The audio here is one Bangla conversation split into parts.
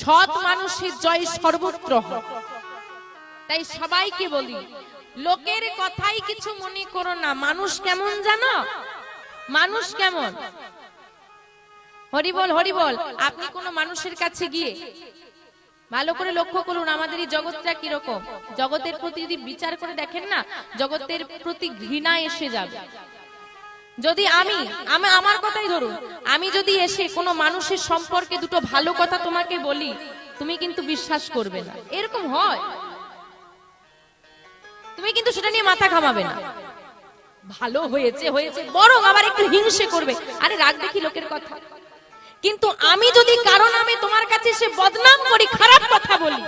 সৎ মানুষের জয় সর্বত্র হয়। তাই সবাইকে বলি, লোকের কথাই কিছু মনে করো না। মানুষ কেমন জানো? মানুষ কেমন? হরি বল, হরি বল। আপনি কোন মানুষের কাছে গিয়ে ভালো করে লক্ষ্য করুন, আমাদের এই জগৎটা কিরকম। জগতের প্রতি যদি বিচার করে দেখেন না, জগতের প্রতি ঘৃণা এসে যাবে। যদি আমি আমার কথাই ধরুন, আমি যদি এসে কোনো মানুষের সম্পর্কে দুটো ভালো কথা তোমাকে বলি, তুমি কিন্তু বিশ্বাস করবে না। এরকম হয়, তুমি কিন্তু সেটা নিয়ে মাথা ঘামাবে না। ভালো হয়েছে হয়েছে, বরং আবার একটু হিংসে করবে, আরে রাগ দেখি লোকের কথা। কিন্তু আমি যদি কারণ আমি তোমার কাছে এসে বদনাম করি, খারাপ কথা বলি,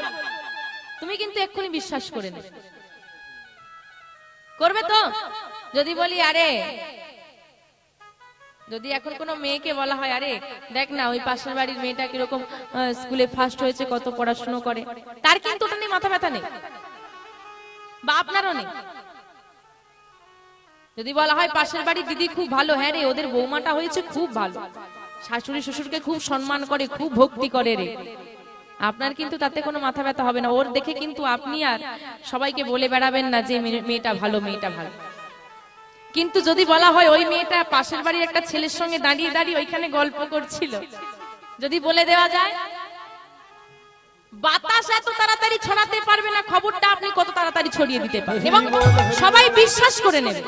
তুমি কিন্তু এক্ষুনি বিশ্বাস করে নেবে। করবে তো? যদি বলি, আরে যদি এখন কোনো মেয়েকে বলা হয়, আরে দেখ না ওই পাশের বাড়ির মেয়েটা কিরকম স্কুলে ফার্স্ট হয়েছে, কত পড়াশোনা করে, তার কিন্তু ওটা নিয়ে মাথা ব্যথা নেই, বা আপনারও নেই। যদি বলা হয় পাশের বাড়ির দিদি খুব ভালো, হ্যাঁ রে ওদের বৌমাটা হয়েছে খুব ভালো, শাশুড়ি শ্বশুরকে খুব সম্মান করে, খুব ভক্তি করে রে, আপনার কিন্তু তাতে কোনো মাথা ব্যথা হবে না। ওর দেখে কিন্তু আপনি আর সবাইকে বলে বেড়াবেন না যে মেয়েটা ভালো, মেয়েটা ভালো। কিন্তু যদি বলা হয় ওই মেয়েটা পাশের বাড়ির একটা ছেলের সঙ্গে দাঁড়িয়ে দাঁড়িয়ে ওইখানে গল্প করছিল, যদি বলে দেওয়া যায়, বাতাস এত তাড়াতাড়ি ছড়াতে পারবে না খবরটা আপনি কত তাড়াতাড়ি ছড়িয়ে দিতে পারবেন, এবং সবাই বিশ্বাস করে নেবে।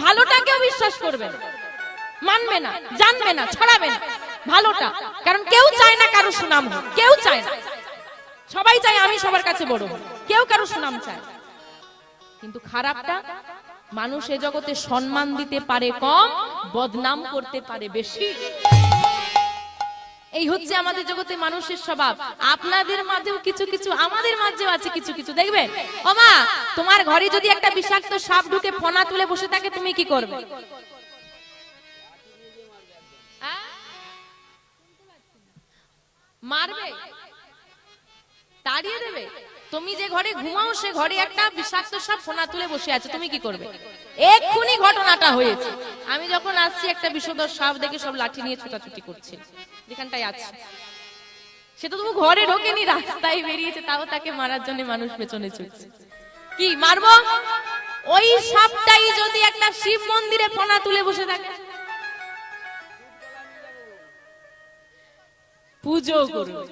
ভালোটাকেও বিশ্বাস করবে না, মানবে না, জানবে না, ছড়াবে না ভালোটা। কারণ কেউ চায় না কারো সুনাম হোক, কেউ চায় না। সবাই চায় আমি সবার কাছে বড় হই, কেউ কারো সুনাম চায়। কিন্তু খারাপটা, মানুষ এ জগতে সম্মান দিতে পারে কম, বদনাম করতে পারে বেশি। এই হচ্ছে আমাদের জগতে মানুষের স্বভাব। আপনাদের মাঝেও কিছু কিছু, আমাদের মাঝেও আছে কিছু কিছু। দেখবেন ও মা, তোমার ঘরে যদি একটা বিষাক্ত সাপ ঢুকে ফনা তুলে বসে থাকে, তুমি কি করবে? মারবে? তাড়িয়ে দেবে? তুমি যে ঘরে ঘুমাও সে ঘরে একটা বিষাক্ত সাপ ফনা তুলে বসে আছে, তুমি কি করবে? এক্ষুনি ঘটনাটা হয়েছে। আমি যখন আসছি একটা বিষধর সাপ দেখে সব লাঠি নিয়ে ছোটাছুটি করছে, যেখানটায় আছে সে তো তবু ঘরে ঢোকেনি, রাস্তায় বেরিয়েছে, তাও তাকে মারার জন্য মানুষ পেছনে ছুটছে। কি মারবো? ওই সাপটাই যদি একটা শিব মন্দিরে ফনা তুলে বসে থাকে, পুজো করবে।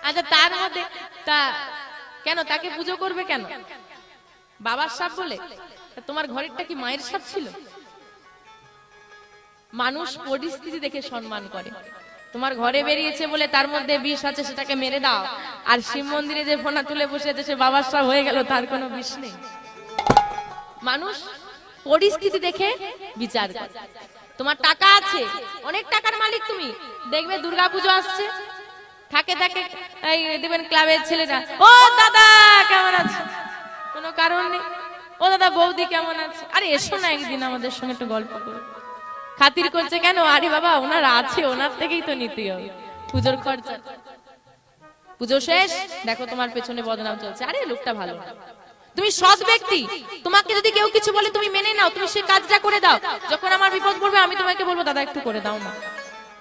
আচ্ছা তার মধ্যে তা কেন তাকে পুজো করবে কেন? বাবার সাপ বলে? তোমার ঘরেরটা কি মায়ের সাপ ছিল? মানুষ পরিস্থিতি দেখে সম্মান করে। তোমার ঘরে বেরিয়েছে বলে তার মধ্যে বিষ আছে, সেটাকে মেরে দাও। আর শিব মন্দিরে যে ফোনা তুলে বসে আছে সে বাবার সাপ হয়ে গেল, তার কোনো বিষ নেই। মানুষ পরিস্থিতি দেখে বিচার করে। তোমার টাকা আছে, অনেক টাকার মালিক তুমি, দেখবে দুর্গাপুজো আসছে, থাকে থাকে এই দেখবেন ক্লাবের ছেলেরা, ও দাদা কেমন আছে, কোনো কারণ নেই, ও দাদা বৌদি কেমন আছে, আরে এসো না একদিন আমাদের সঙ্গে একটু গল্প করো। খাতির করছে কেন? আরে বাবা ওনার আছে, ওনার থেকেই তো নিতে হবে পুজোর খরচা। পুজো শেষ, দেখো তোমার পেছনে বদনাম চলছে, আরে লোকটা ভালো। তুমি সৎ ব্যক্তি, তোমাকে যদি কেউ কিছু বলে তুমি মেনে নাও, তুমি সে কাজটা করে দাও। যখন আমার বিপদ পড়বে আমি তোমাকে বলবো দাদা একটু করে দাও না,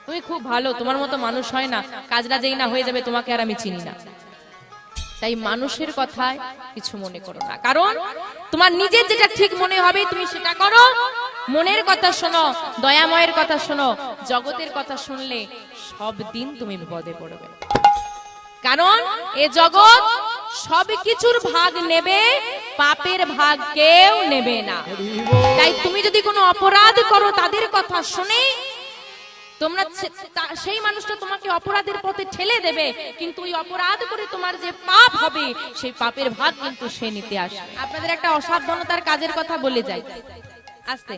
তুমি খুব ভালো, তোমার মতো মানুষ হয় না, কাজটা যেই না হয়ে যাবে তোমাকে আর আমি চিনি না। তাই মানুষের কথায় কিছু মনে করো না, কারণ তোমার নিজের যেটা ঠিক মনে হবে তুমি সেটা করো। মনের কথা শোনো, দয়াময়ের কথা শোনো, জগতের কথা শুনলে সব দিন তুমি বিপদে পড়বে। কারণ এ জগৎ সবকিছুর ভাগ নেবে, পাপের ভাগ কেউ নেবে না। তাই তুমি যদি কোনো অপরাধ করো তাদের কথা শুনে তোমরা, সেই মানুষটা তোমাকে অপরাধের পথে ঠেলে দেবে, কিন্তু ওই অপরাধ করে তোমার যে পাপ হবে সেই পাপের ভাগ কিন্তু সে নিতে আসবে। আপনাদের একটা অসাবধানতার কাজের কথা বলে যাই আস্তে।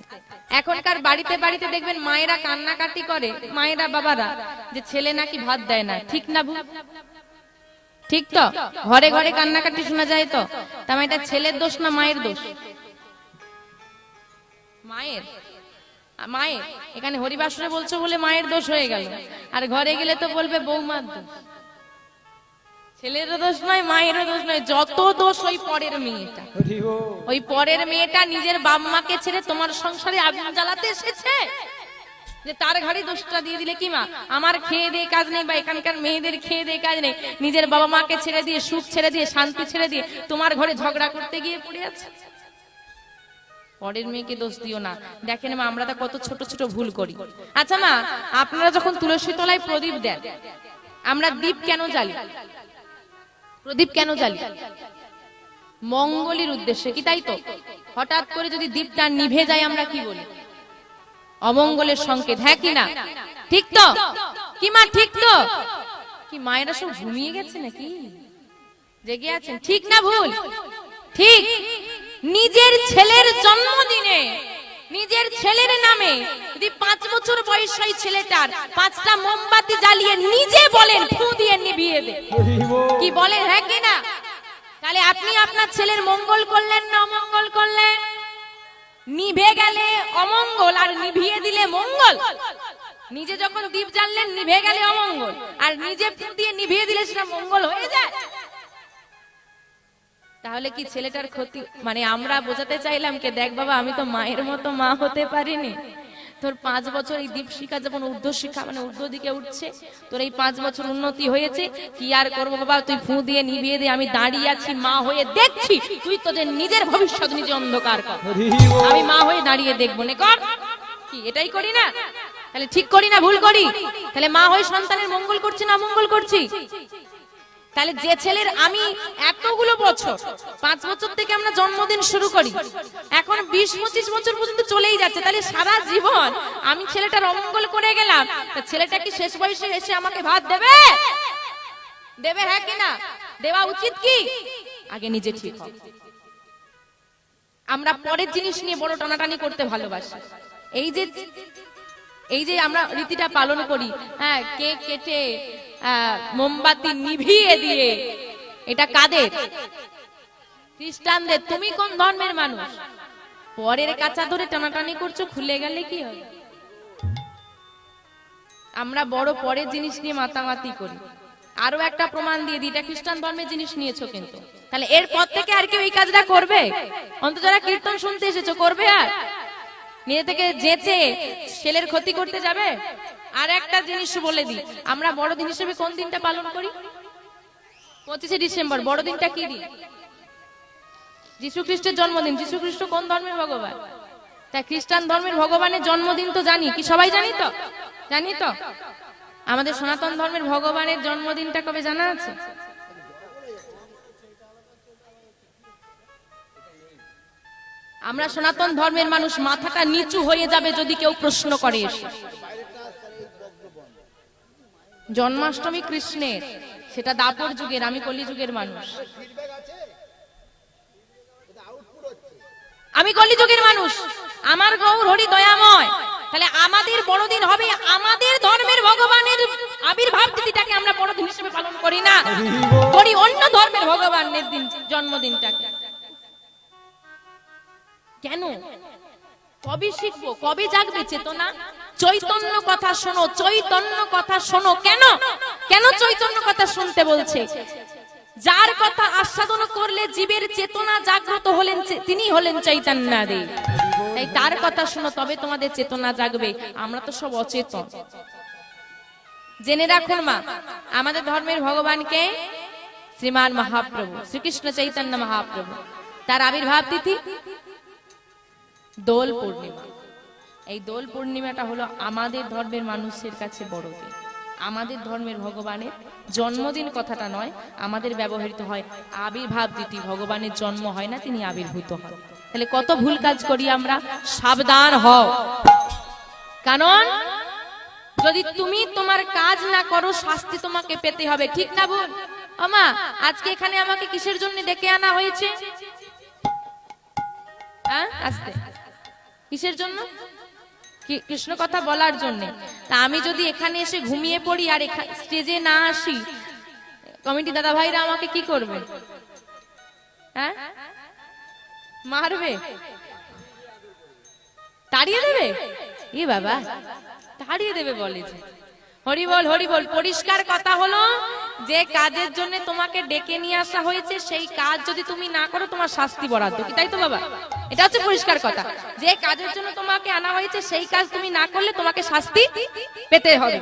এখনকার বাড়িতে বাড়িতে দেখবেন মায়েরা কান্নাকাটি করে, মায়েরা বাবারা, যে ছেলে নাকি ভাত দেয় না। ঠিক না ভুল? ঠিক তো? ঘরে ঘরে কান্নাকাটি শোনা যায় তো। তার এটা ছেলের দোষ না মায়ের দোষ? মায়ের। মায়ের। এখানে হরিবাসরে বলছো বলে মায়ের দোষ হয়ে গেল, আর ঘরে গেলে তো বলবে বৌমার দোষ। ছেলেরও দোষ নয়, মায়েরও দোষ নয়, যত দোষ ওই পরের মেয়েটা। ওই পরের মেয়েটা নিজের বাপ মাকে ছেড়ে তোমার সংসারে আগুন জ্বালাতে এসেছে। যে তার ঘাড়ে দোষটা দিয়ে দিলে কি মা, আমার খেয়ে দিয়ে কাজ নেই বা এখানকার মেয়েদের খেয়ে দিয়ে কাজ নেই, নিজের বাবা মাকে ছেড়ে দিয়ে, সুখ ছেড়ে দিয়ে, শান্তি ছেড়ে দিয়ে তোমার ঘরে ঝগড়া করতে গিয়ে পড়ে আছে। পরের মেয়েকে দোষ দিও না। দেখেন মা, আমরা তো কত ছোট ছোট ভুল করি। আচ্ছা মা, আপনারা যখন তুলসী তলায় প্রদীপ দেন, আমরা দীপ কেন জ্বালি, প্রদীপ কেন জ্বালি? মঙ্গলের উদ্দেশ্যে, কি তাই তো? হঠাৎ করে যদি দীপটা নিভে যায় আমরা কি বলি? অমঙ্গলের সংকেত, হ্যাঁ কি না? ঠিক তো কি মা? ঠিক তো? কি মায়েরা সব ঘুমিয়ে গেছে নাকি জেগে আছেন? ঠিক না ভুল? ঠিক। নিজের ছেলের জন্মদিনে, নিজের ছেলের নামে যদি 5 বছর বয়স হয় ছেলেটার, 5টা মোমবাতি জ্বালিয়ে নিজে বলেন ফু দিয়ে নিভিয়ে দে, কি বলেন, হ্যাঁ কি না? তাহলে আপনি আপনার ছেলের মঙ্গল করলেন না অমঙ্গল করলেন? নিভে গেলে অমঙ্গল আর নিভিয়ে দিলে মঙ্গল। নিজে যখন দীপ জ্বাললেন নিভে গেলে অমঙ্গল, আর নিজে ফু দিয়ে নিভিয়ে দিলে সেটা মঙ্গল হয়ে যায়। তাহলে কি ছেলেটার ক্ষতি? মানে আমরা বোঝাতে চাইলাম কে, দেখ বাবা আমি তো মায়ের মতো মা হতে পারিনি, তোর 5 বছর এই দীপ শিখা যখন ঊর্ধ্ব শিখা মানে ঊর্ধ্ব দিকে উঠছে, তোর এই 5 বছর উন্নতি হয়েছে, কি আর করবো বাবা, তুই ফু দিয়ে নিভিয়ে দে, আমি দাঁড়িয়ে আছি মা হয়ে দেখছি, তুই তোদের নিজের ভবিষ্যৎ নিজে অন্ধকার কর, আমি মা হয়ে দাঁড়িয়ে দেখবো নে কর। কি এটাই করি না? তাহলে ঠিক করি না ভুল করি? তাহলে মা হয়ে সন্তানের মঙ্গল করছি না অমঙ্গল করছি? তাহলে যে ছেলের আমি এতগুলো বছর, 5 বছর থেকে আমরা জন্মদিন শুরু করি, এখন 20-25 বছর পর্যন্ত চলেই যাচ্ছে, তাহলে সারা জীবন আমি ছেলেটার অমঙ্গল করে গেলাম, ছেলেটা কি শেষ বয়সে এসে আমাকে ভাত দেবে? দেবে, হ্যাঁ কি না? দেওয়া উচিত কি? আগে নিজে ঠিক হও। আমরা পরের জিনিস নিয়ে বড় টানাটানি করতে ভালোবাসি। এই যে আমরা রীতিটা পালন করি, হ্যাঁ, কেক কেটে মোমবাতি নিভিয়ে দিয়ে, এটা কাদের? খ্রিস্টানদের। তুমি কোন ধর্মের মানুষ? পরের কাঁচা ধরে টানাটানি করছো, খুলে গেলে কি হবে? আমরা বড় পরের জিনিস নিয়ে মাতামাতি করি। আরো একটা প্রমাণ দিয়ে দিই, এটা খ্রিস্টান ধর্মের জিনিস নিয়েছো কিন্তু, তাহলে এরপর থেকে আর কেউ এই কাজটা করবে? অন্তত যারা কীর্তন শুনতে এসেছো করবে? আর নিজে থেকে যেচে ছেলের ক্ষতি করতে যাবে? আর একটা জিনিস বলে দিই, আমরা বড়দিন হিসেবে কোন দিনটা পালন করি? 25শে ডিসেম্বর। বড়দিনটা কি দিন? যীশু খ্রিস্টের জন্মদিন। যীশু খ্রিস্ট কোন ধর্মের ভগবান? তাই খ্রিস্টান ধর্মের ভগবানের জন্মদিন তো জানি, কি সবাই জানি তো? জানি তো। আমাদের সনাতন ধর্মের ভগবানের জন্মদিনটা কবে জানা আছে? আমরা সনাতন ধর্মের মানুষ, মাথাটা নিচু হয়ে যাবে যদি কেউ প্রশ্ন করে এসে। জন্মাষ্টমী কৃষ্ণের, সেটা দাপর যুগের, আমি কলি যুগের মানুষ, আমি কলি যুগের মানুষ, আমার গৌর হরি দয়াময়। তাহলে আমাদের বড়দিন হবে আমাদের ধর্মের ভগবানের আবির্ভাব তিথিটাকে আমরা বড়দিন হিসেবে পালন করি না, করি অন্য ধর্মের ভগবানের দিন, জন্মদিনটাকে। কেন? কবে শিখবো? কবে জাগবে চেতনা? চৈতন্য কথা শোনো, চৈতন্য কথা শোনো। কেন? কেন চৈতন্য কথা শুনতে বলছে? যার কথা আস্বাদন করলে জীবের চেতনা জাগ্রত হলেন, তিনি হলেন চৈতন্যদেব। তাই তার কথা শোনো, তবে তোমাদের চেতনা জাগবে। আমরা তো সব অচেতন। জেনে রাখুন মা, আমাদের ধর্মের ভগবানকে শ্রীমান মহাপ্রভু শ্রীকৃষ্ণ চৈতন্য মহাপ্রভু, তার আবির্ভাব তিথি দোল পূর্ণিমা। এই দোল পূর্ণিমাটা হলো আমাদের ধর্মের মানুষের কাছে বড় দিন। আমাদের ধর্মের ভগবানের জন্মদিন কথাটা নয়, আমাদের ব্যবহৃত হয় আবির্ভাব তিথি। ভগবানের জন্ম হয় না, তিনি আবির্ভূত হন। তাহলে কত ভুল কাজ করি আমরা। সাবধান হও, কারণ যদি তুমি তোমার কাজ না করো শাস্তি তোমাকে পেতে হবে। ঠিক না ভুল? আমা, আজকে এখানে আমাকে কিসের জন্য ডেকে আনা হয়েছে? আস্তে, কিসের জন্য? কৃষ্ণ কথা বলার জন্য। তা আমি যদি এখানে এসে ঘুমিয়ে পড়ি আর স্টেজে না আসি, কমিটি দাদা ভাইরা আমাকে কি করবে? হ্যাঁ, মারবে, তাড়িয়ে দেবে। এ বাবা, তাড়িয়ে দেবে বলে যে। হরি বল হরি বল। পরিষ্কার কথা হলো, যে কাজের জন্য তোমাকে ডেকে নিয়ে আসা হয়েছে সেই কাজ যদি তুমি না করো তোমার শাস্তি বরাদ্দ, কি তাই তো বাবা? এটা হচ্ছে পরিষ্কার কথা। যে কাজের জন্য তোমাকে আনা হয়েছে সেই কাজ তুমি না করলে তোমাকে শাস্তি পেতে হবে।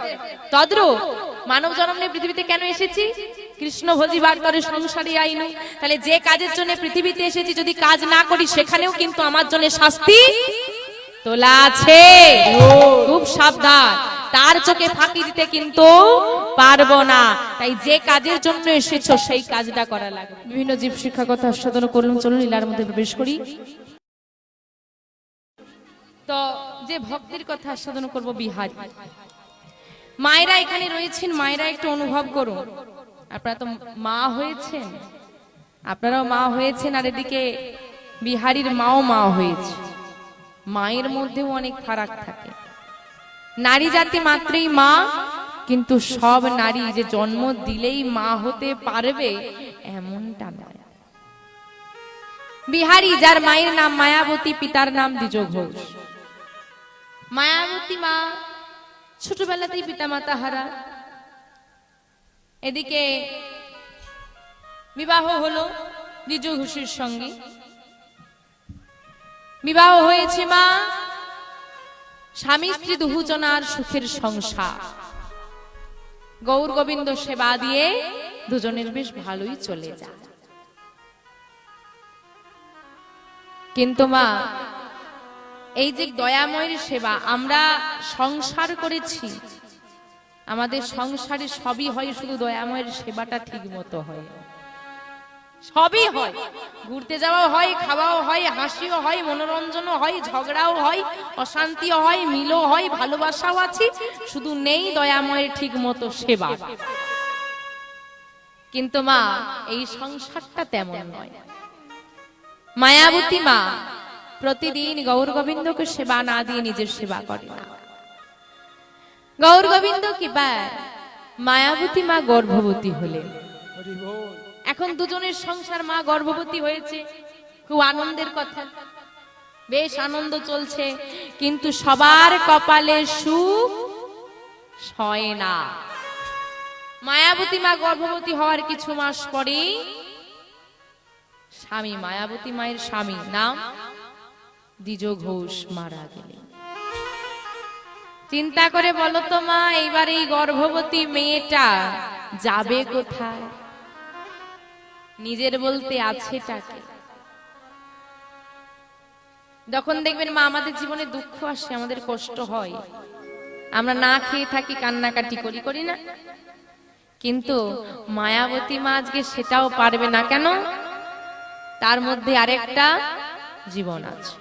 তদ্রূপ মানব জন্ম নিয়ে পৃথিবীতে কেন এসেছি? কৃষ্ণ ভজিবার তরে সংসারী আইনু। তাহলে যে কাজের জন্য পৃথিবীতে এসেছি যদি কাজ না করি সেখানেও কিন্তু আমার জন্য শাস্তি তোলা আছে। খুব সাবধান, তার চোখে ফাঁকি দিতে কিন্তু পারবো না। তাই যে কাজের জন্য এসেছো সেই কাজটা করা লাগবে। বিভিন্ন জীব শিক্ষা কথা আস্বাদন করলাম, চলুন লীলার মধ্যে প্রবেশ করি। তো যে ভক্তির কথা আস্বাদন করব বিহারী। মায়েরা এখানে রয়েছেন, মায়েরা একটু অনুভব করুন। আপনারা তো মা হয়েছেন, আপনারাও মা হয়েছেন, আর এদিকে বিহারীর মাও মা হয়েছে। মায়ের মধ্যেও অনেক ফারাক থাকে। নারী জাতি মাত্রই মা, কিন্তু সব নারী যে জন্ম দিলেই মা হতে পারবে এমনটা নয়। বিহারী, যার মায়ের নাম মায়াবতী, পিতার নাম দ্বিজ ঘোষ। মায়াবতী মা ছোটবেলাতেই পিতামাতা হারা। এদিকে বিবাহ হলো দ্বিজ ঘোষের সঙ্গে। বিবাহ হয়েছে মা, স্বামী স্ত্রী দুজনার সুখের সংসার। গৌর গোবিন্দ সেবা দিয়ে দুজনের বেশ ভালোই চলে যায়। কিন্তু মা, এই যে দয়াময়ের সেবা, আমরা সংসার করেছি, আমাদের সংসারে সবই হয়, শুধু দয়াময়ের সেবাটা ঠিক মতো হয়। সবই হয়, ঘুরতে যাওয়াও হয়, খাওয়াও হয়, হাসিও হয়, মনোরঞ্জনও হয়, ঝগড়াও হয়, অশান্তিও হয়, মিলও হয়, ভালোবাসাও আছে, শুধু নেই দয়াময়ের ঠিক মতো সেবা। কিন্তু মা, এই সংসারটা তেমন নয়। মায়াবতী মা প্রতিদিন গৌর গোবিন্দকে সেবা না দিয়ে নিজের সেবা করে না। গৌর গোবিন্দ কি মায়াবতী মা গর্ভবতী হলেন। এখন দুজনের সংসার, মা গর্ভবতী হয়েছে, খুব আনন্দের কথা, বেশ আনন্দ চলছে, কিন্তু সবার কপালে সুখ হয় না। মায়াবতী মা গর্ভবতী হওয়ার কিছু মাস পরে স্বামী, মায়াবতী মায়ের স্বামী নাম দ্বিজ ঘোষ, মারা গেলেন। চিন্তা করে বলো তো মা, এইবার এই গর্ভবতী মেয়েটা যাবে কোথায়? নিজের বলতে আছেটাকে। যখন দেখবেন মা, আমাদের জীবনে দুঃখ আসে, আমাদের কষ্ট হয়, আমরা না খেয়ে থাকি, কান্নাকাটি করি, করি না? কিন্তু মায়াবতী মা আজকে সেটাও পারবে না। কেন? তার মধ্যে আরেকটা জীবন আছে।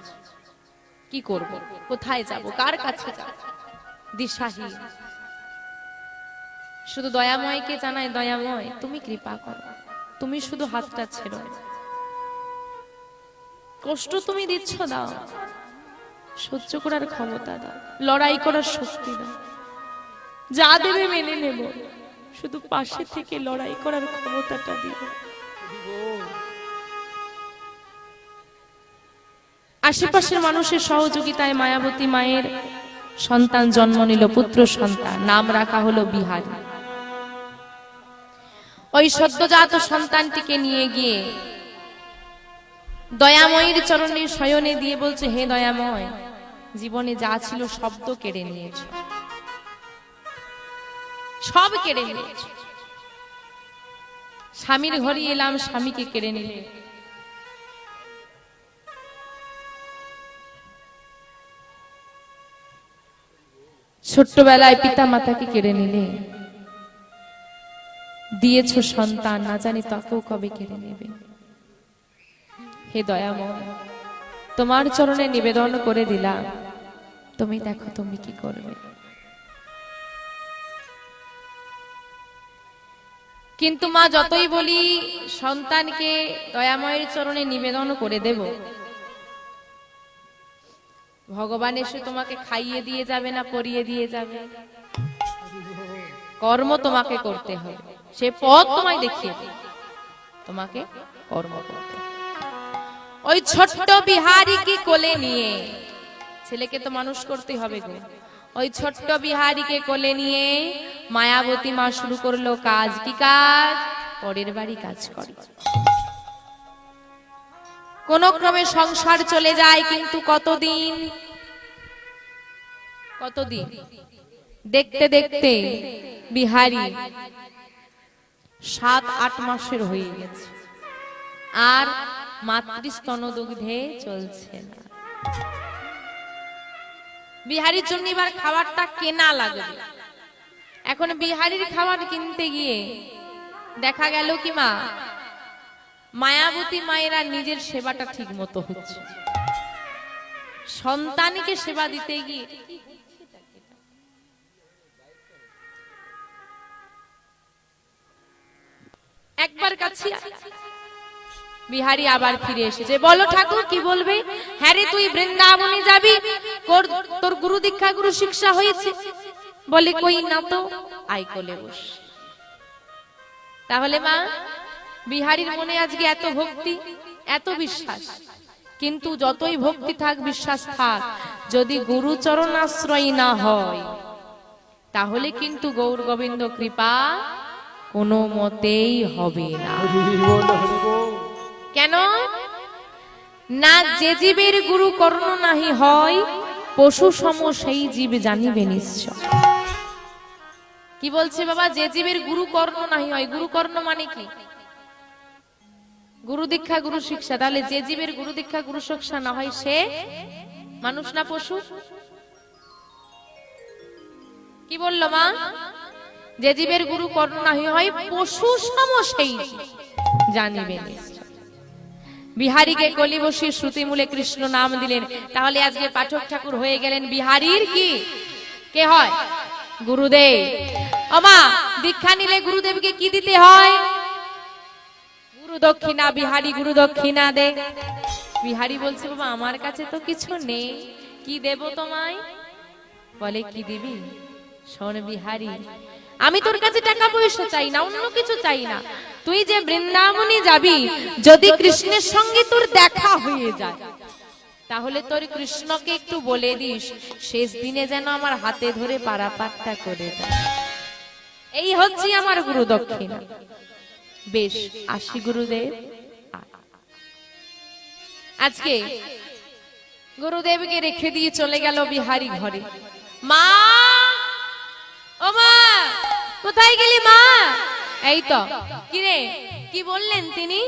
কি করব, কোথায় যাব, কার কাছে যাব, দিশাহীন। শুধু দয়াময়কে জানায়, দয়াময় তুমি কৃপা করো, তুমি শুধু হাতটা ছেড়ো, কষ্ট তুমি দিচ্ছ দাও, সহ্য করার ক্ষমতা দাও, লড়াই করার শক্তি দাও, যা দেবে মেনে নেব, শুধু পাশে থেকে লড়াই করার ক্ষমতাটা দিও। আশেপাশের মানুষের সহযোগিতায় মায়াবতী মায়ের সন্তান জন্ম নিল, পুত্র সন্তান, নাম রাখা হলো বিহারী। ওই সদ্যজাত সন্তানটিকে নিয়ে গিয়ে দয়াময়ের চরণে শয়নে দিয়ে বলছে, হে দয়াময়, জীবনে যা ছিল সব তো কেড়ে নিয়েছে, সব কেড়ে নিয়েছে। স্বামীর ঘরে এলাম, স্বামীকে কেড়ে নিলে। ছোট্টবেলায় পিতা মাতাকে কেড়ে নিলে, দিয়েছ সন্তান, না জানি তাকেও কবে কেড়ে নেবে। হে দয়াময়, তোমার চরণে নিবেদন করে দিলাম, তুমি দেখো তুমি কি করবে। কিন্তু মা, যতই বলি সন্তানকে দয়াময়ের চরণে নিবেদন করে দেব, ভগবান এসে তোমাকে খাইয়ে দিয়ে যাবে না পরিয়ে দিয়ে যাবে? কর্ম তোমাকে করতে হবে, সে পথ তোমায় দেখিয়ে দেবে, তোমাকে কর্ম করতে। ওই ছোট্ট বিহারীকে কোলে নিয়ে, ছেলেকে তো মানুষ করতে হবে গো, ওই ছোট্ট বিহারীকে কোলে নিয়ে মায়াবতী মা শুরু করলো কাজ। কি কাজ? পরের বাড়ি কাজ করে। কোন ক্রমে সংসার চলে যায়, কিন্তু কতদিন দেখতে দেখতে বিহারী 7-8 মাসের হয়ে গেছে, আর মাতৃস্তন দুগ্ধে চলছে না। বিহারীর জন্য এবার খাবারটা কেনা লাগবে। এখন বিহারীর খাবার কিনতে গিয়ে দেখা গেল কি মা, মায়াবতী মায়েরা নিজের সেবাটা ঠিক মতো হচ্ছে, সন্তানকে সেবা দিতে গিয়ে একবার কাছে বিহারী আবার ফিরে এসেছে। বলো ঠাকুর কি বলবে? হ্যাঁ রে, তুই বৃন্দাবনে যাবি, তোর গুরু দীক্ষা গুরু শিক্ষা হয়েছে? বলে কই না তো, আই কোলে বস। তাহলে মা, বিহারীর মনে আজকে এত ভক্তি, এত বিশ্বাস, কিন্তু যতই ভক্তি থাক, বিশ্বাস থাক, যদি গুরু চরণাশ্রয় না হয়, তাহলে কিন্তু গৌর গোবিন্দ কৃপা কোনো মতেই হবে না। কেন না? যে জীবের গুরু কর্ণ নাহি হয়, পশু সম সেই জীব জানিবে নিশ্চয়। কি বলছে বাবা? যে জীবের গুরু কর্ণ নাহি হয়। গুরু কর্ণ মানে কি? গুরু দীক্ষা গুরু শিক্ষা। তাহলে যে জীবের গুরু দীক্ষা গুরু শিক্ষা না হয়, সে মানুষ না পশু? কি বললো মা? যে জীবের গুরু কর্ণ নাহি হয়, পশু সম সেই জানিবে নিশ্চয়। বিহারীকে কলি বসিয়ে শ্রুতি মূলে কৃষ্ণ নাম দিলেন। তাহলে আজকে পাঠক ঠাকুর হয়ে গেলেন বিহারীর কি কে হয়? গুরুদেব। আমা, দীক্ষা নিলে গুরুদেবকে কি দিতে হয়? গুরু দক্ষিণা। বিহারী গুরু দক্ষিণা দে। বিহারী বলছে বাবা, আমার কাছে তো কিছু নেই, কি দেব তোমায়? বলে কি দিবি? শোন বিহারী, আমি তোর কাছে টাকা পয়সা চাই না, অন্য কিছু চাই না। তুই যে বৃন্দাবনে যাবি, যদি কৃষ্ণের সঙ্গে তোর দেখা হয়ে যায়, তাহলে তোর কৃষ্ণকে একটু বলে দিস, শেষ দিনে যেন আমার হাতে ধরে পারাপারটা করে দেয়। এই হচ্ছে আমার গুরু দক্ষিণা। বেশ, আসি গুরুদেব। আজকে গুরুদেবকে রেখে দিয়ে চলে গেল বিহারী ঘরে। মা, ও মা, কোথায় গেলি মা? এই তো। কি রে, কি বললেন তিনি?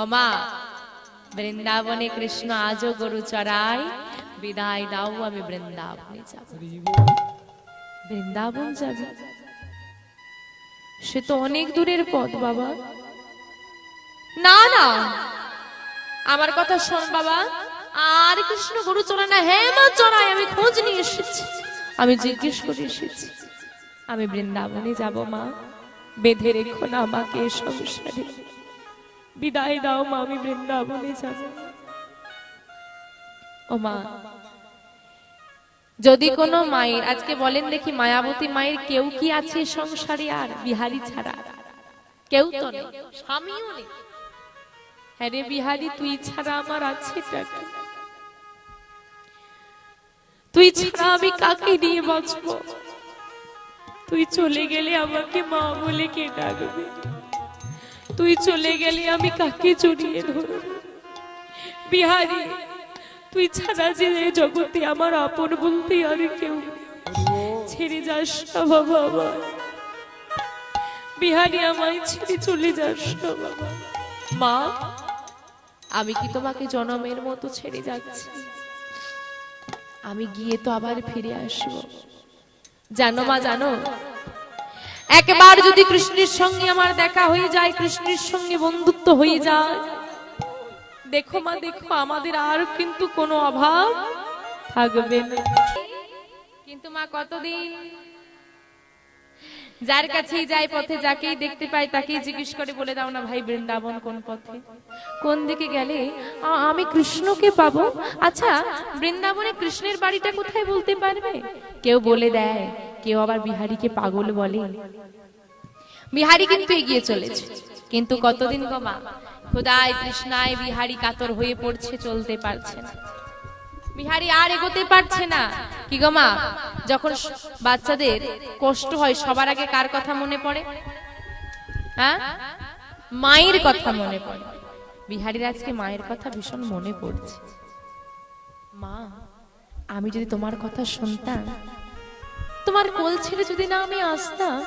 ও মা, বৃন্দাবনে কৃষ্ণ আজও গরু চড়ায়, বিদায় দাও, আমি বৃন্দাবনে যাব। বৃন্দাবন যাবে? সে তো অনেক দূরের পথ বাবা। না না, আমার কথা শোন বাবা। আর কৃষ্ণ গরু চড়ায় না? হ্যাঁ মা, চড়ায়, আমি খোঁজ নিয়ে এসেছি, আমি জিজ্ঞেস করে এসেছি। আমি বৃন্দাবনে যাব মা, বেঁধে রেখো না আমাকে সংসারে, বিদায় দাও মা, আমি বৃন্দাবনে যাব। ও মা, যদি কোনো মায়ের, আজকে বলেন দেখি, মায়াবতী মায়ের কেউ কি আছে সংসারে আর বিহারী ছাড়া? কেউ তো নেই, স্বামীও নেই। হ্যাঁ রে বিহারী, তুই ছাড়া আমার আছে টাকা? তুই ছাড়া আমি কাকে নিয়ে বাঁচবো? তুই চলে গেলে আমাকে মা বলে কে ডাকবে? তুই চলে গেলে আমি কাকে জড়িয়ে ধরব? বিহারী, তুই ছাড়া যে জগতে আমার আপন বলতে আর কেউ, ছেড়ে যাস না বাবা আমার। বিহারী, আমায় ছেড়ে চলে যাস না বাবা। মা, আমি কি তোমাকে জনমের মতো ছেড়ে যাচ্ছি? আমি গিয়ে তো আবার ফিরে আসবো। জানো মা, জানো, একবার যদি কৃষ্ণের সঙ্গে আমার দেখা হয়ে যায়, কৃষ্ণের সঙ্গে বন্ধুত্ব হয়ে যায়, দেখো মা, দেখো, আমাদের আর কিন্তু কোনো অভাব থাকবে না। কিন্তু মা, কতদিন? যার কাছেই যাই, পথে যাকেই দেখতে পাই, তাকেই জিজ্ঞেস করে, বলে দাও না ভাই, বৃন্দাবন কোন পথে, কোন দিকে গেলে আমি কৃষ্ণকে পাবো? আচ্ছা, বৃন্দাবনে কৃষ্ণের বাড়িটা কোথায় বলতে পারবে? কেউ বলে দেয়, কেউ আবার বিহারীকে পাগল বলে। বিহারী কিন্তু এগিয়ে চলেছে, কিন্তু কতদিন গো মা, ক্ষুধায় তৃষ্ণায় বিহারী কাতর হয়ে পড়ছে, চলতে পারছে না। বিহারি আর এগোতে পারছে না। কি গো মা, যখন বাচ্চাদের কষ্ট হয় সবার আগে কার কথা মনে পড়ে? হ্যাঁ, মায়ের কথা মনে পড়ে। বিহারীর আজকে মায়ের কথা ভীষণ মনে পড়ছে। মা, আমি যদি তোমার কথা শুনতাম, তোমার কোল ছেড়ে যদি না আমি আসতাম,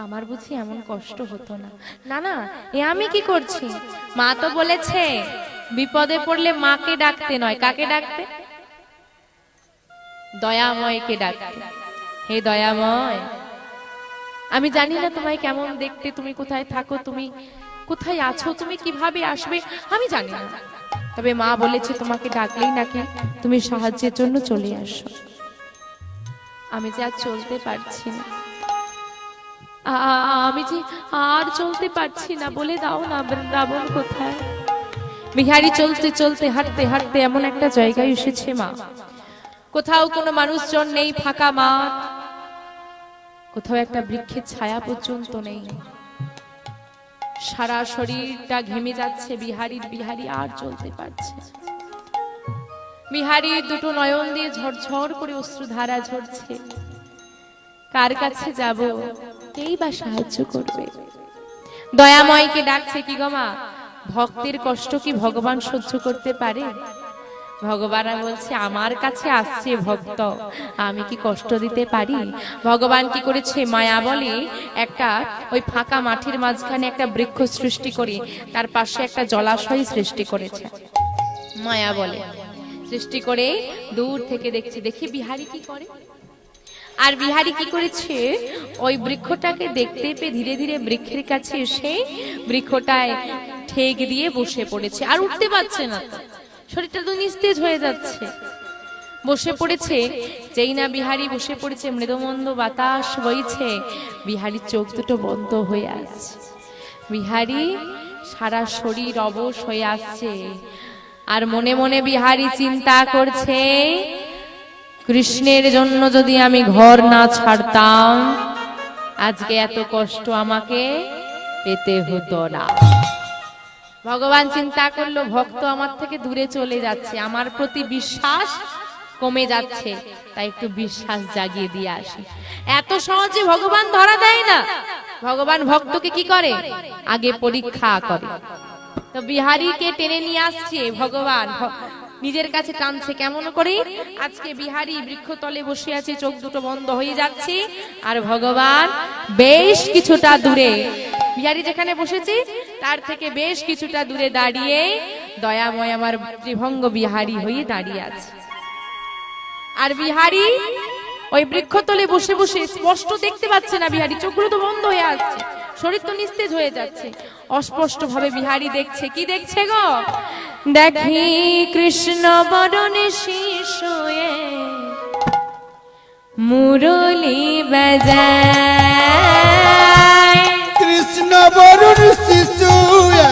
আমার বুঝি এমন কষ্ট হতো না। না না, এ আমি কি করছি? মা তো বলেছে বিপদে পড়লে মাকে ডাকতে নয়, কাকে ডাকতে? দয়াময়কে ডাকতে। হে দয়াময়, আমি জানি না তোমায় কেমন দেখতে, তুমি কোথায় থাকো, তুমি কোথায় আছো, তুমি কিভাবে আসবে আমি জানি না, তবে মা বলেছে তোমাকে ডাকলেই নাকি তুমি সাহায্যের জন্য চলে আসো। আমি যে আর চলতে পারছি না, আমি যে আর চলতে পারছি না, বলে দাও না বৃন্দাবন কোথায়? বিহারি চলতে চলতে হাঁটতে হাঁটতে এমন একটা জায়গায় এসেছে মা, কোথাও কোনো মানুষজন নেই, ফাঁকা মাঠ, কোথাও একটা বৃক্ষের ছায়া পর্যন্ত নেই। সারা শরীরটা ঘেমে যাচ্ছে বিহারীর। বিহারী আর চলতে পারছে। বিহারীর দুটো নয়ন দিয়ে ঝরঝর করে অশ্রুধারা ঝরছে। কার কাছে যাব? কেই বা সাহায্য করবে? দয়াময়কে ডাকছে। কি গো মা, ভক্তের কষ্ট কি ভগবান সহ্য করতে পারে? ভগবান বলছে আমার কাছে আসছে ভক্ত, আমি কি কষ্ট দিতে পারি? ভগবান কি করেছে, মায়া বলে একটা ওই ফাঁকা মাঠের মাঝখানে একটা বৃক্ষ সৃষ্টি করে তার পাশে একটা জলাশয় সৃষ্টি করেছে। মায়া বলে সৃষ্টি করে দূর থেকে দেখছে, দেখি বিহারী কি করে। আর বিহারী কি করেছে, ওই বৃক্ষটাকে দেখতে পেয়ে ধীরে ধীরে বৃক্ষের কাছে এসে বৃক্ষটায় ঠেক দিয়ে বসে পড়েছে। আর উঠতে পারছে না, শরীরটা তো নিস্তেজ হয়ে যাচ্ছে। বসে পড়েছে, যেই না বিহারী বসে পড়েছে, মৃদুমন্দ বাতাস বইছে, বিহারীর চোখ দুটো বন্ধ হয়ে আসছে। বিহারী সারা শরীর অবশ হয়ে আসছে। আর মনে মনে বিহারী চিন্তা করছে, কৃষ্ণের জন্য যদি আমি ঘর না ছাড়তাম, আজকে এত কষ্ট আমাকে পেতে হতো না। ভগবান চিন্তা করলো, ভক্ত আমার থেকে দূরে চলে যাচ্ছে, আমার প্রতি বিশ্বাস কমে যাচ্ছে, তাই একটু বিশ্বাস জাগিয়ে দিয়ে আসি। এত সহজে ভগবান ধরা দেয় না। ভগবান ভক্তকে কি করে, আগে পরীক্ষা করে। তো বিহারীকে টেনে নিয়ে আসছে ভগবান, নিজের কাছে টানছে। কেমন করে? আজকে বিহারী বৃক্ষতলে বসে আছে, চোখ দুটো বন্ধ হয়ে যাচ্ছে, আর ভগবান বেশ কিছুটা দূরে, বিহারী যেখানে বসেছে তার থেকে বেশ কিছুটা দূরে দাঁড়িয়ে দয়াময় আমার ত্রিভঙ্গ বিহারী হয়ে দাঁড়িয়ে আছে। আর বিহারী ওই বৃক্ষতলে বসে বসে স্পষ্ট দেখতে পাচ্ছে না, বিহারী চোখগুলো তো বন্ধ হয়ে আছে, শরীর তো নিস্তেজ হয়ে যাচ্ছে। অস্পষ্ট ভাবে বিহারী দেখছে। কি দেখছে গো? দেখি কৃষ্ণ বরণে শিশুয়ে মুরলি বাজায়, কৃষ্ণ বরণ শিশুয়ে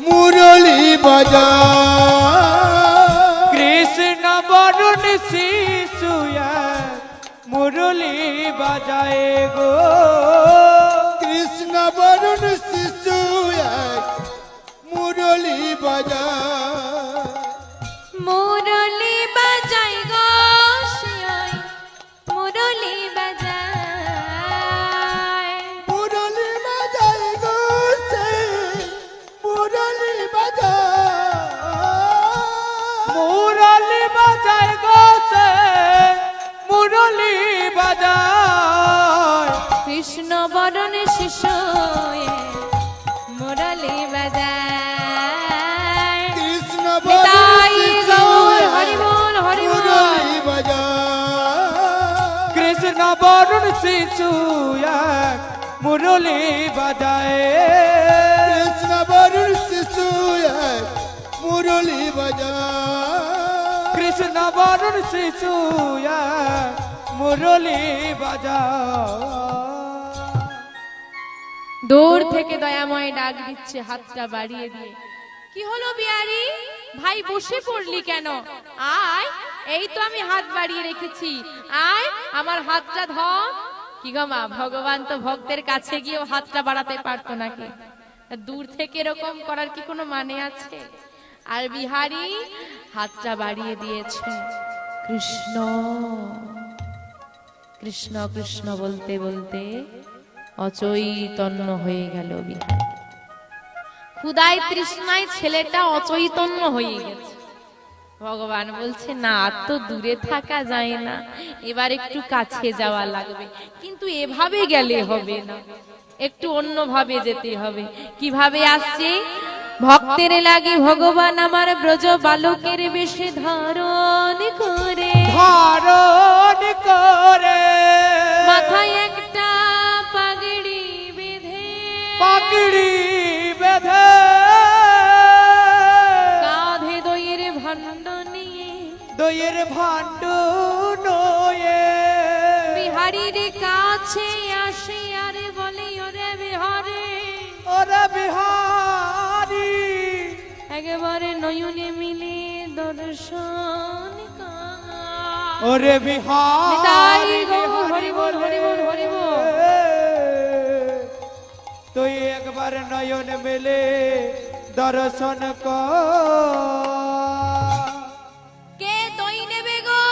মুরলি বাজায়, কৃষ্ণ বরণ শিশুয়া মুরলি বাজায় গো, কৃষ্ণ বরণ শিশুয়ে মুরলি বাজায়, মুরলি বাজাই গো শিয়াই মুরলি বাজায়, মুরলি বাজায় গো সে মুরলি বাজায়, মুরলি বাজায় গো সে মুরলি বাজায়, কৃষ্ণ বরণ শিশু মুরলি বাজায়, কৃষ্ণ নিতাই গৌর হরি বরণ বল হরি বল। মুরলি বাজায়, কৃষ্ণ বরণ শিশুয়া মুরলি বাজায়, কৃষ্ণ বরণ শিশুয়ে মুরলি বাজায়, কৃষ্ণ বরণ শিশুয়া মুরলি বাজায়। দূর থেকে দয়াময় ডাক দিচ্ছে হাতটা বাড়িয়ে দিয়ে। কি হলো বিহারী ভাই, বসে পড়লি কেন? আয়, এই তো আমি হাত বাড়িয়ে রেখেছি, আয় আমার হাতটা ধর। কি গো মা, ভগবান তো ভক্তের কাছে গিয়েও হাতটা বাড়াতে পারতো নাকি? দূর থেকে এরকম করার কি কোনো মানে আছে? আর বিহারী হাতটা বাড়িয়ে দিয়েছে। কৃষ্ণ কৃষ্ণ কৃষ্ণ বলতে বলতে অচৈতন্য হয়ে গেল বিহারী। ক্ষুধায় তৃষ্ণায় ছেলেটা অচৈতন্য হয়ে গেছে। ভগবান বলছে না, আর তো দূরে থাকা যায় না, এবার একটু কাছে যাওয়া লাগবে। কিন্তু এভাবে গেলে হবে না, একটু অন্যভাবে যেতে হবে। কিভাবে আসছে? ভক্তের লাগি ভগবান আমার ব্রজ বালকের বেশে ধারণ করে, ধারণ করে মাথায় একটা পাগড়ি বেঁধে, পাগড়ি বেঁধে কাঁধে দইয়ের ভাণ্ড নিয়ে, দইয়ের ভাণ্ড নয়ে বিহারীর কাছে আসে আর বলে ওরে বিহারী, ওরে বিহারী একেবারে নয়নে মিলে দর্শন কর। ওরে বিহারী নিতাই গৌর হরি বল, হরি বল, হরি বল। তুই একবার নয়ন মেলে দর্শন কর। কে দই নেবে গো?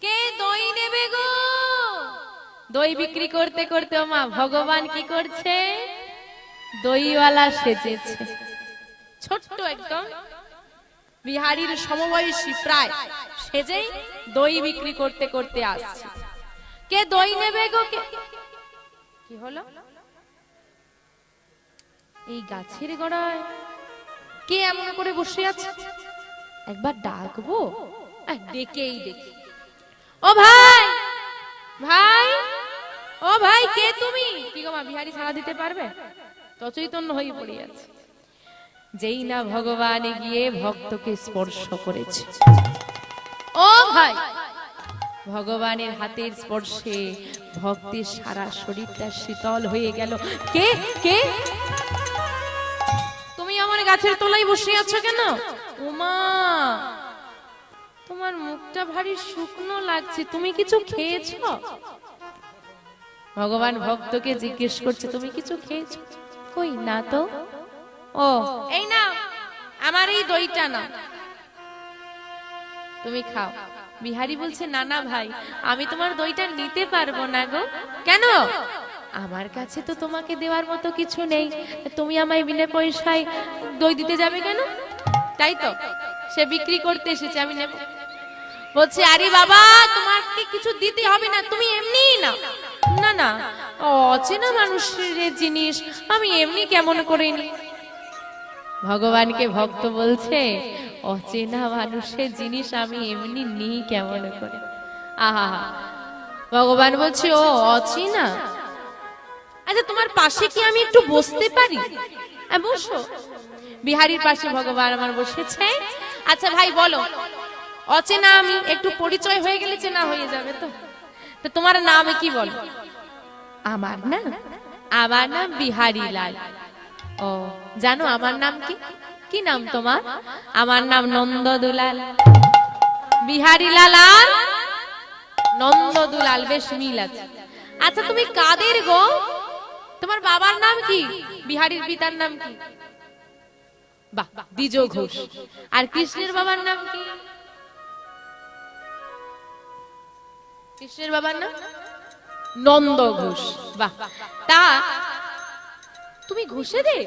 কে দই নেবে গো? দই বিক্রি করতে করতে ও মা ভগবান কি করছে? দইওয়ালা সেজেছে। ছোট্ট একদম বিহারীর সমবয়সী প্রায়, সেজেই দই বিক্রি করতে করতে আসছে। কে দই নেবে গো? কি হলো? এই গাছের গোড়ায় কে এমন করে বসে আছে? একবার ডাকবো, ডেকেই দেখি। ও ভাই, ভাই, ও ভাই, কে তুমি? কি গো মা, বিহারী সাড়া দিতে পারবে? অচৈতন্য হয়ে পড়ে আছে। যেই না ভগবান গিয়ে ভক্তকে স্পর্শ করেছে, ও ভাই, ভগবানের হাতের স্পর্শে ভক্তের সারা শরীরটা শীতল হয়ে গেল। কে কে? তুমি আমার গাছের তলায় বসে আছো কেন? ওমা, তোমার মুখটা ভারী শুকনো লাগছে, তুমি কিছু খেয়েছো? ভগবান ভক্তকে জিজ্ঞেস করছে তুমি কিছু খেয়েছো? কই না তো। ও এই না, আমার এই দইটা না, তুমি খাও। বিহারী বলছে না না ভাই, আমি তোমার দইটা নিতে পারবো না গো। কেন? আমার কাছে তো তোমাকে দেওয়ার মতো কিছু নেই, তুমি আমায় বিনা পয়সায় দই দিতে যাবে কেন? তাই তো, সে বিক্রি করতে এসেছে, আমি নেব। বলছে আরে বাবা, তোমাকে কিছু দিতে হবে না, তুমি এমনিই না। না না, অচেনা মানুষের জিনিস আমি এমনি কেমন করে নি? ভগবানকে ভক্ত বলছে অচেনা মানুষের জিনিস আমি এমনি নি কেমন করে? আহা, ভগবান বলছে ও অচেনা, আচ্ছা তোমার পাশে কি আমি একটু বসতে পারি? বসো। বিহারীর পাশে ভগবান আমার বসেছে। আচ্ছা ভাই বলো, অচেনা আমি, একটু পরিচয় হয়ে গেলে চেনা হয়ে যাবে তো। তো তোমার নাম কি বলো? আমার না, আমার নাম বিহারী লাল। ও জানো আমার নাম কি? কি নাম তোমার? আমার নাম নন্দ দুলাল। বিহারী লাল আর নন্দ দুলাল, বেশ মিল আছে। আচ্ছা তুমি কাদের গো? তোমার বাবার নাম কি? বিহারীর পিতার নাম কি? বাহ, দ্বিজ ঘোষ। আর কৃষ্ণের বাবার নাম কি? কৃষ্ণের বাবার নাম নন্দ ঘোষ। বাহ, তা তুমি ঘোষে দে?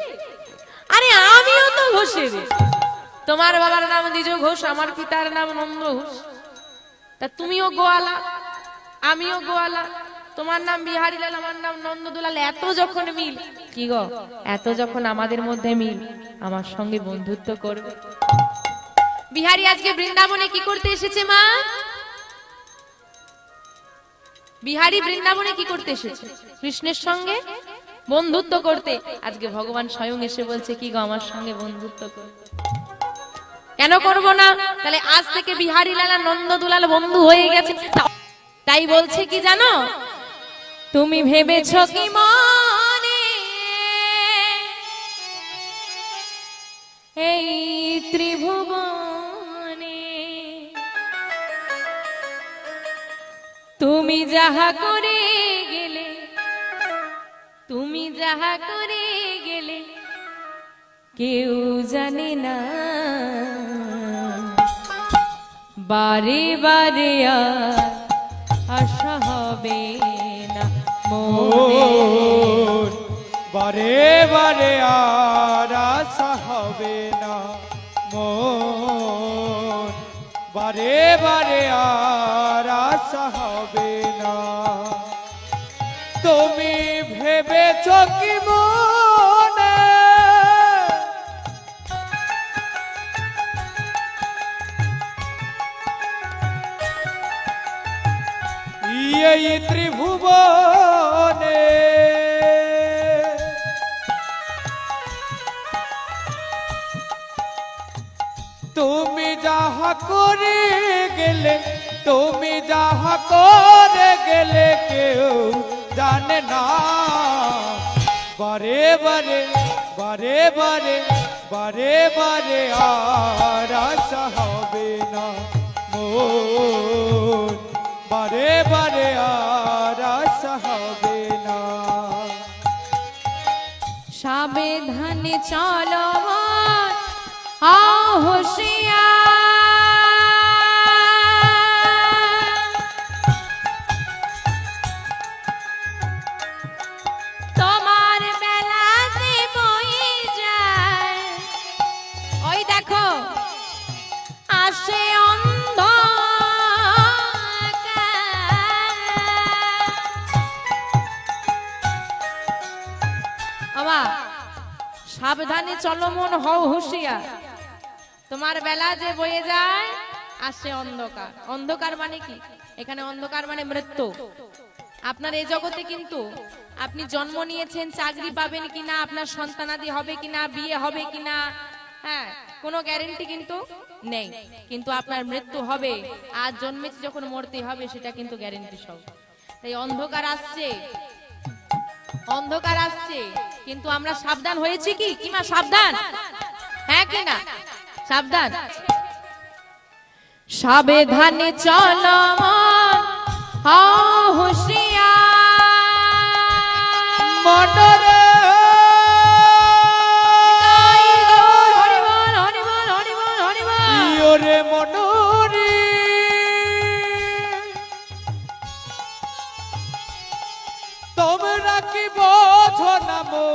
আরে আমিও তো ঘোষে দে। তোমার বাবার নাম দ্বিজ ঘোষ, আমার পিতার নাম নন্দ ঘোষ, তা তুমিও গোয়ালা, আমিও গোয়ালা। তোমার নাম বিহারী লাল, আমার নাম নন্দ দুলাল। এত যখন মিল, কি গো, এত যখন আমাদের মধ্যে মিল, আমার সঙ্গে বন্ধুত্ব করবে? বিহারী আজকে বৃন্দাবনে কি করতে এসেছে মা? বিহারী বৃন্দাবনে কি করতে এসেছে? কৃষ্ণের সঙ্গে বন্ধুত্ব করতে। আজকে ভগবান স্বয়ং এসে বলছে কি গো, আমার সঙ্গে বন্ধুত্ব করতে। কেন করব না? তাহলে আজ থেকে বিহারী লাল আর নন্দ দুলাল বন্ধু হয়ে গেছে। তাই বলছে কি জানো, তুমি ভেবেছো কি মনে এই ত্রিভুবনে তুমি যাহা করে গেলে, তুমি যাহা করে গেলে কেউ জানে না, বারে বারে আর আশা হবে না মনে। মন বারে বারে আর আশা হবে না, মন বারে বারে আর আশা হবে না। তুমি ভেবেছ কি মনে এই ত্রিভুবনে তুমি যাহা করে গেলে, তুমি যাহা করে গেলে কেউ জানে না। বারে বারে বারে বারে বারে বারে আর আশা হবে না মন, বারে বারে আর আশা হবে না। সাবধানে চলো মন, হোশিয়ার, তোমার বেলাতে বয়ে যায়, ওই দেখো আসে সাবধানে চলো মন, হও হুঁশিয়ার, তোমার বেলা যে বয়ে যায় আসে অন্ধকার। অন্ধকার মানে কি? এখানে অন্ধকার মানে মৃত্যু। আপনার এই জগতে কিন্তু আপনি জন্ম নিয়েছেন, চাকরি পাবেন কিনা, আপনার সন্তানাদি হবে কিনা, বিয়ে হবে কিনা, হ্যাঁ, কোনো গ্যারেন্টি কিন্তু নেই। কিন্তু আপনার মৃত্যু হবে, আজ জন্মেছে যখন মরতে হবে সেটা কিন্তু গ্যারেন্টি সব। তাই অন্ধকার আসছে, অন্ধকার আসছে, কিন্তু আমরা সাবধান হয়েছি কি? কিমা সাবধান? হ্যাঁ কিনা সাবধান? সাবধানে চলো মন, হও হুঁশিয়ার, মনরে হরি বল হরি বল হরি বল হরি বল। ইয়োরে মনরে তোমরা কি বোঝো না মন,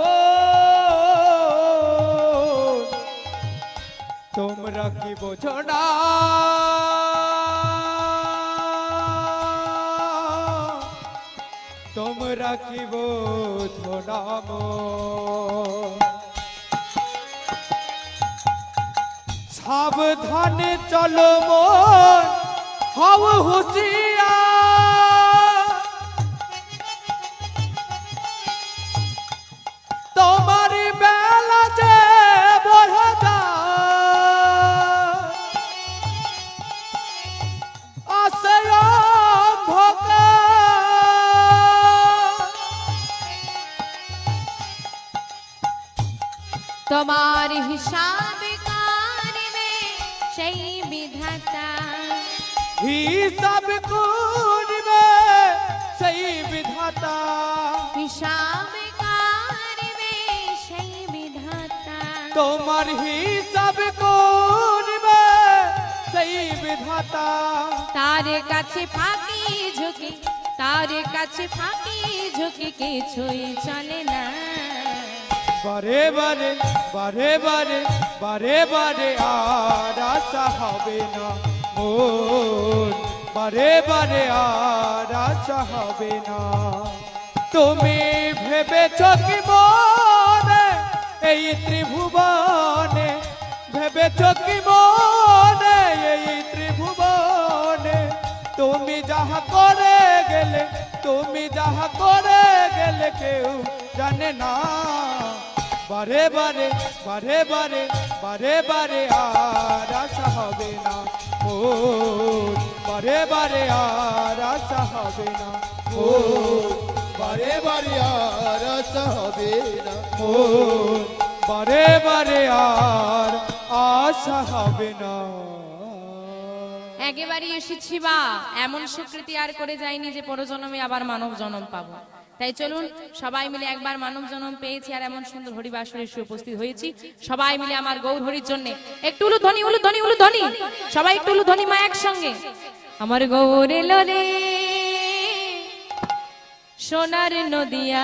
তোমরা কি বোঝো না, তোমরা কি বোঝো না মন। সাবধানে চলো মন, হও হুঁশিয়ার, তোমার বেলা যে বয়ে যায় আসে অন্ধকার। তোমার হিসাব করবে সেই বিধাতা, হিসাব করবে সেই বিধাতা, হিসাব করবে সেই বিধাতা, তোমার হিসাব করবে সেই বিধাতা। তার কাছে ফাঁকি ঝুঁকি, তার কাছে ফাঁকি ঝুঁকি কিছুই চলে না। বারে বারে বারে বারে বারে বারে আর আশা হবে না মন, বারে বারে আর আশা হবে না। তুমি ভেবেছ কি মনে এই ত্রিভুবনে, ভেবেছ কি মনে এই ত্রিভুবনে তুমি যাহা করে গেলে, তুমি যাহা করে গেলে কেউ জানে না। বারে বারে বারে বারে বারে বারে আর আশা হবে না মন, বারে বারে আর আশা হবে না মন, বারে বারে আর আশা হবে না মন, বারে বারে আর আশা হবে না। একেবারে এসেছি বা এমন স্বীকৃতি আর করে যায়নি যে পরজন্মে আবার মানব জন্ম পাবো। তাই চলুন সবাই মিলে একবার মানব জন্ম পেয়েছি আর এমন সুন্দর হরিবাসরে এসে উপস্থিত হয়েছি সবাই মিলে আমার গৌর হরির জন্য একটু উলুধ্বনি উলুধ্বনি উলুধ্বনি সবাই একটু উলুধ্বনি মা একসঙ্গে আমার গৌর এলো রে সোনার নদিয়া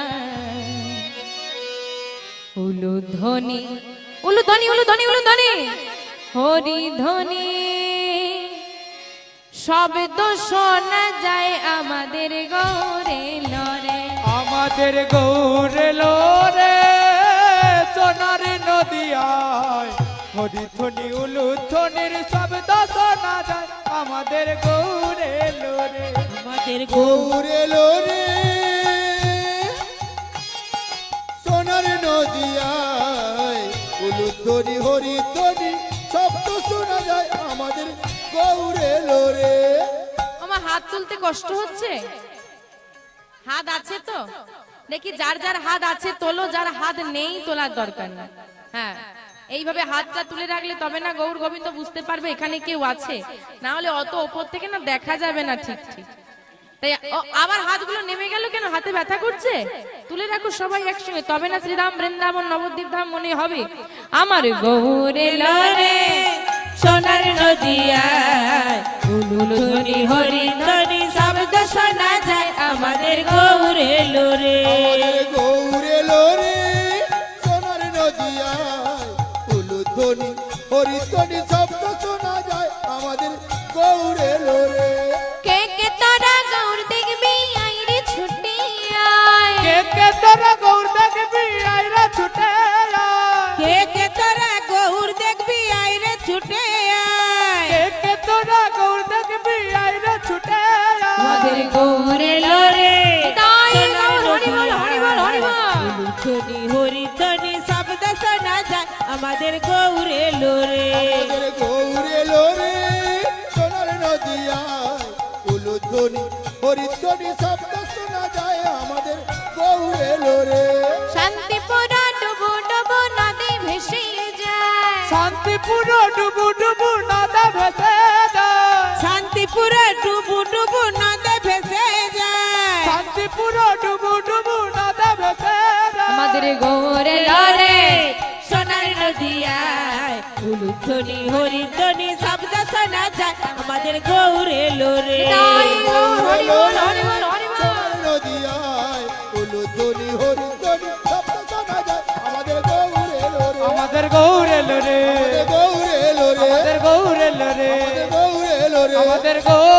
উলুধ্বনি উলুধ্বনি উলুধ্বনি উলুধ্বনি হরি ধ্বনি শব্দ শোনা যায় আমাদের গৌরে লরে আমাদের গৌরে লোরে সোনার নদিয়ায় হরিধ্বনি উলুধ্বনির শব্দ শোনা যায় আমাদের গৌরে লোরে আমাদের গৌরে লোরে সোনার নদিয়ায় উলুধ্বনি হরিধ্বনি শব্দ শোনা যায় আমাদের গৌরে লোরে। আমার হাত তুলতে কষ্ট হচ্ছে হাত আছে তো দেখি যার যার হাত আছে তোলো যার হাত নেই তোলার দরকার না হ্যাঁ এইভাবে হাতটা তুলে রাখলে তবে না গৌর গোবিন্দ বুঝতে পারবে এখানে কেউ আছে না হলে অত উপর থেকে না দেখা যাবে না ঠিক ঠিক তাই আবার হাতগুলো নেমে গেল কেন হাতে ব্যথা করছে তুলে রাখো সবাই একসঙ্গে তবে না শ্রীরাম বৃন্দাবন নবদ্বীপ ধাম মনে হবে আমার গৌরে লরে সোনার নদিয়ায় উলুধ্বনি হরিধ্বনি শব্দ শোনা যায় আমাদের গৌরে লোরে আমাদের গৌরে লোরে সোনার নদিয়ায় উলুধ্বনি হরিধ্বনি শব্দ শোনা যায় আমাদের গৌরে লোরে। কে কে তোরা গৌর দেখবি আইরে ছুটি আয় কে কে তোরা গৌর দেখবি আইরা ছুটে আয় কে কে তোরা গৌর দেখবি আইরে ছুটে আয় কে কে তোরা গৌর দেখবি আইরা ছুটে আয় আমাদের গৌরে লোরে তাই গৌর হরি বল হরি বল হরি বল উলুধ্বনি হরিধ্বনি শব্দ শোনা যায় আমাদের গৌরে লোরে আমাদের গৌরে লোরে সোনার নদিয়ায় উলুধ্বনি হরিধ্বনি শব্দ শোনা যায় আমাদের গৌরে লোরে। শান্তিপুরা ডুবু ডুবু নদী ভেসে যায় শান্তিপুর ডুবু ডুবু নদে ভেসে যায় শান্তিপুর ডুবু ডুবু নদে ভেসে যায় শান্তিপুর ডুবু ডুবু নদে ভেসে যায় আমাদের গৌরে লোরে সোনার নদিয়ায় উলুধ্বনি হরিধ্বনি শব্দ শোনা যায় আমাদের গৌরে লোরে তাই গৌর হরি বল হরি বল হরি বল সোনার নদিয়ায় উলুধ্বনি হরিধ্বনি শব্দ শোনা যায় আমাদের গৌরে লোরে। আমাদের গৌরে লোরে আমাদের গৌরে লোরে আমাদের গৌরে লোরে আমাদের গৌরে লোরে আমাদের গৌরে